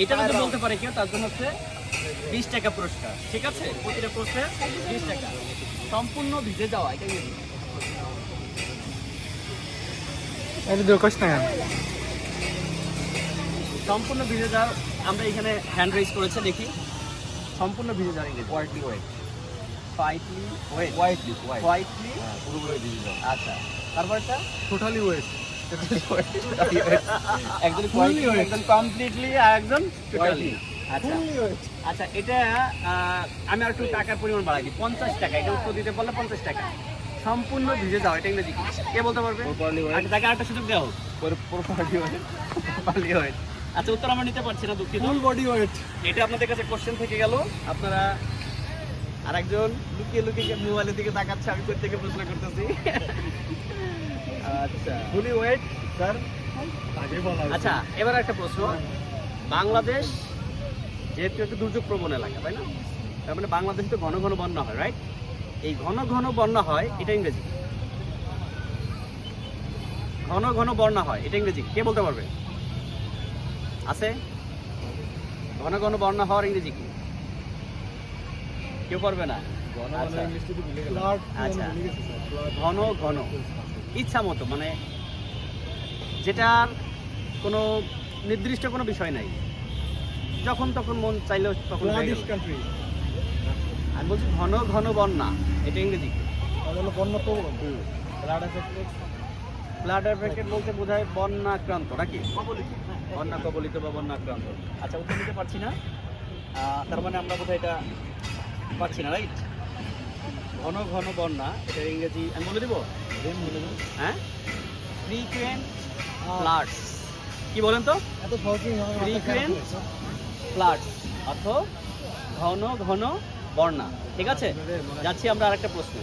এটা যদি বলতে পারে কেউ তার জন্য হচ্ছে 20 টাকা পুরস্কার, ঠিক আছে? প্রতিটা প্রশ্নে 20 টাকা। সম্পূর্ণ ভিজে যাওয়া, এটা ইংরেজি। সম্পূর্ণ ভিজে যাওয়া, আমরা এখানে হ্যান্ড রেজ করেছে, দেখি। সম্পূর্ণ ভিজে যাওয়া ইংরেজি। Whitely white. Whitely wet. Whitely whitely, পুরোপুরি ভিজে যাওয়া। আচ্ছা। তারপরটা টোটালি ওয়েট। একজন কোয়ালিটি, একজন কমপ্লিটলি, আর একজন টোটালি। আচ্ছা আচ্ছা, এটা আমি আর একটু টাকার পরিমাণ বাড়াই দিই, 50 টাকা। এটা উত্তর দিতে পারলে 50 টাকা। সম্পূর্ণ ভিজে যাও, এটা ইংরেজি কি? কে বলতে পারবে? Properly wet. আচ্ছা, তাকে আরেকটা সুযোগ দেওয়া হোক। Properly wet. Properly wet। আচ্ছা, উত্তর আমরা নিতে পারছি না, দুঃখিত। Full body wet. এটা আপনাদের কাছে কোশ্চেন থেকে গেল। আপনারা আরেকজন লুকিয়ে লুকিয়ে মোবাইলের দিকে তাকাচ্ছে, আমি কোথা থেকে প্রশ্ন করতেছি। আচ্ছা, ফুলি ওয়েট স্যার। আগে বলা। আচ্ছা, এবার একটা প্রশ্ন। বাংলাদেশ যেহেতু একটা দুর্যোগ প্রবণ এলাকা, তাই না? তার মানে বাংলাদেশে তো ঘন ঘন বন্যা হয়, রাইট? এই ঘন ঘন বন্যা হয়, এটা ইংরেজি। ঘন ঘন বন্যা হয়, এটা ইংরেজি কে বলতে পারবে? আছে? ঘন ঘন বন্যা হওয়ার ইংরেজি কি? কেউ পারবে না? আচ্ছা। আচ্ছা, ঘন ঘন, ইচ্ছা মতো, মানে যেটার কোনো নির্দিষ্ট কোনো বিষয় নাই, যখন তখন মন চাইলেও তখন হয়ে গেল। আমি বলছি ঘন ঘন বন্যা, এটা ইংরেজি কি? ফ্লাড এফেক্টেড বলতে বোঝায় বন্যাক্রান্ত, নাকি? বন্যা কবলিত বা বন্যাক্রান্ত। আচ্ছা, উত্তর দিতে পারছি না, তার মানে আমরা বোধহয় এটা পাচ্ছি না, রাইট? ঘন ঘন বন্যা, এটা ইংরেজি আমি বলে দিব। হ্যাঁ, ফ্রিকুয়েন্ট ফ্লাডস। কি বলেন তো? ফ্রিকুয়েন্ট ফ্লাডস অর্থ ঘন ঘন বন্যা, ঠিক আছে? যাচ্ছি আমরা আরেকটা প্রশ্ন।